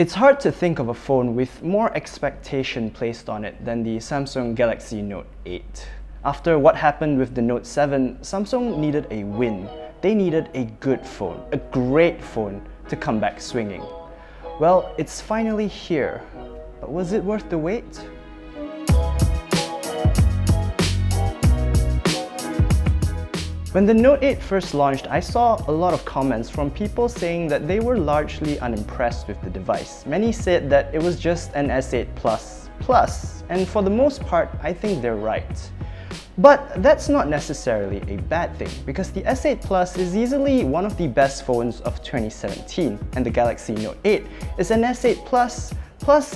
It's hard to think of a phone with more expectation placed on it than the Samsung Galaxy Note 8. After what happened with the Note 7, Samsung needed a win. They needed a good phone, a great phone, to come back swinging. Well, it's finally here. But was it worth the wait? When the Note 8 first launched, I saw a lot of comments from people saying that they were largely unimpressed with the device. Many said that it was just an S8 Plus, and for the most part, I think they're right. But that's not necessarily a bad thing, because the S8 Plus is easily one of the best phones of 2017, and the Galaxy Note 8 is an S8 Plus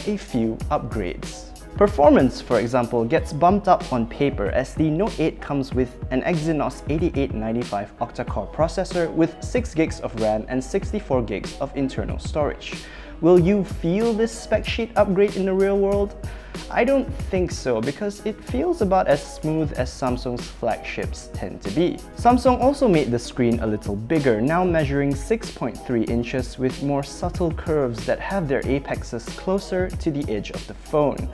a few upgrades. Performance, for example, gets bumped up on paper as the Note 8 comes with an Exynos 8895 octa-core processor with 6GB of RAM and 64GB of internal storage. Will you feel this spec sheet upgrade in the real world? I don't think so, because it feels about as smooth as Samsung's flagships tend to be. Samsung also made the screen a little bigger, now measuring 6.3 inches with more subtle curves that have their apexes closer to the edge of the phone.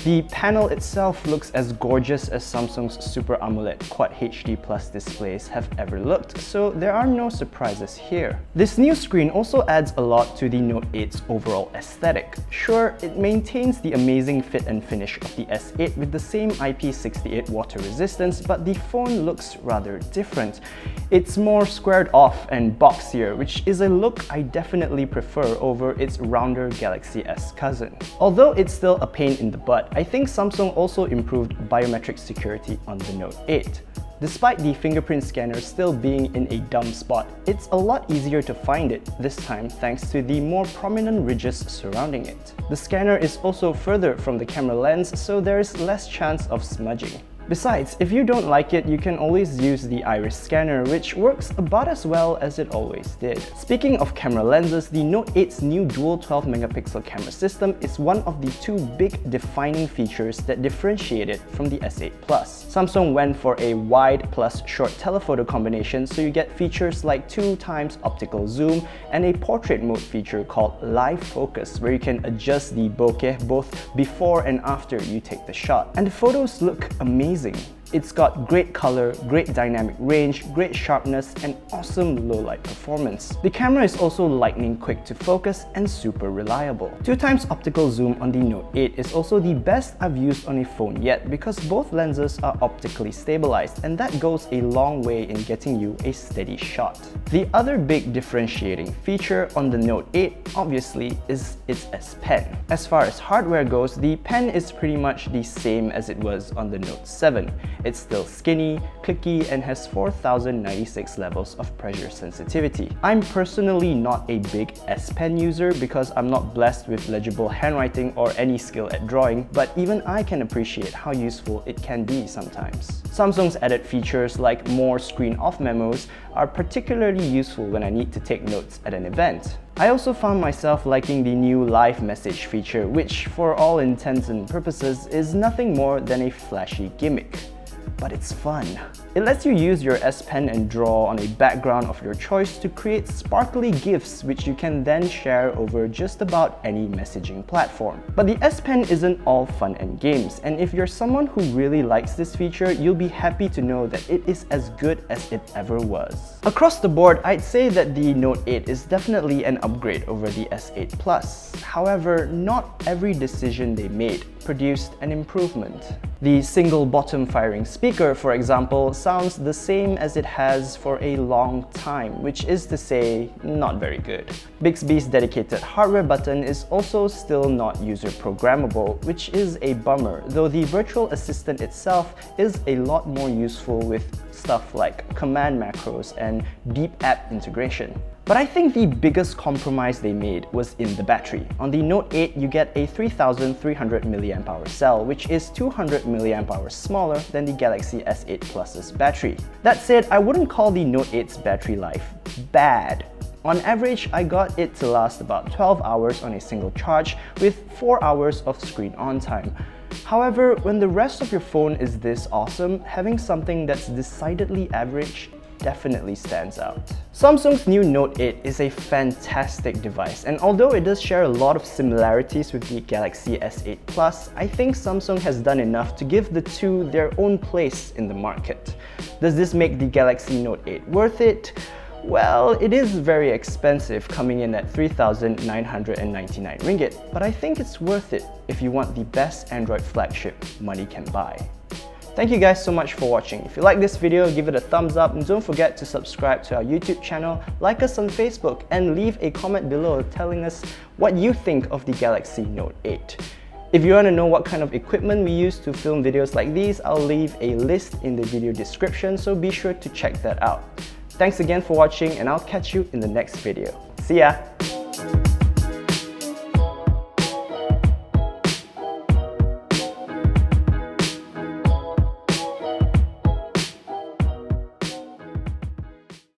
The panel itself looks as gorgeous as Samsung's Super AMOLED Quad HD Plus displays have ever looked, so there are no surprises here. This new screen also adds a lot to the Note 8's overall aesthetic. Sure, it maintains the amazing fit and finish of the S8 with the same IP68 water resistance, but the phone looks rather different. It's more squared off and boxier, which is a look I definitely prefer over its rounder Galaxy S cousin. Although it's still a pain in the butt, I think Samsung also improved biometric security on the Note 8. Despite the fingerprint scanner still being in a dumb spot, it's a lot easier to find it this time thanks to the more prominent ridges surrounding it. The scanner is also further from the camera lens, so there's less chance of smudging. Besides, if you don't like it, you can always use the iris scanner, which works about as well as it always did. Speaking of camera lenses, the Note 8's new dual 12-megapixel camera system is one of the two big defining features that differentiate it from the S8 Plus. Samsung went for a wide plus short telephoto combination, so you get features like 2x optical zoom and a portrait mode feature called live focus, where you can adjust the bokeh both before and after you take the shot. And the photos look amazing. It's got great color, great dynamic range, great sharpness, and awesome low-light performance. The camera is also lightning quick to focus and super reliable. 2x optical zoom on the Note 8 is also the best I've used on a phone yet, because both lenses are optically stabilized, and that goes a long way in getting you a steady shot. The other big differentiating feature on the Note 8, obviously, is its S Pen. As far as hardware goes, the pen is pretty much the same as it was on the Note 7. It's still skinny, clicky, and has 4096 levels of pressure sensitivity. I'm personally not a big S Pen user because I'm not blessed with legible handwriting or any skill at drawing, but even I can appreciate how useful it can be sometimes. Samsung's added features like more screen-off memos are particularly useful when I need to take notes at an event. I also found myself liking the new live message feature, which for all intents and purposes is nothing more than a flashy gimmick. But it's fun. It lets you use your S Pen and draw on a background of your choice to create sparkly GIFs, which you can then share over just about any messaging platform. But the S Pen isn't all fun and games, and if you're someone who really likes this feature, you'll be happy to know that it is as good as it ever was. Across the board, I'd say that the Note 8 is definitely an upgrade over the S8 Plus. However, not every decision they made produced an improvement. The single bottom firing speaker, for example, sounds the same as it has for a long time, which is to say, not very good. Bixby's dedicated hardware button is also still not user programmable, which is a bummer, though the virtual assistant itself is a lot more useful with stuff like command macros and deep app integration. But I think the biggest compromise they made was in the battery. On the Note 8, you get a 3300 mAh cell, which is 200 mAh smaller than the Galaxy S8 Plus's battery. That said, I wouldn't call the Note 8's battery life bad. On average, I got it to last about 12 hours on a single charge with 4 hours of screen on time. However, when the rest of your phone is this awesome, having something that's decidedly average definitely stands out. Samsung's new Note 8 is a fantastic device, and although it does share a lot of similarities with the Galaxy S8 Plus, I think Samsung has done enough to give the two their own place in the market. Does this make the Galaxy Note 8 worth it? Well, it is very expensive, coming in at 3,999 ringgit, but I think it's worth it if you want the best Android flagship money can buy. Thank you guys so much for watching. If you like this video, give it a thumbs up and don't forget to subscribe to our YouTube channel, like us on Facebook, and leave a comment below telling us what you think of the Galaxy Note 8. If you want to know what kind of equipment we use to film videos like these, I'll leave a list in the video description, so be sure to check that out. Thanks again for watching, and I'll catch you in the next video. See ya!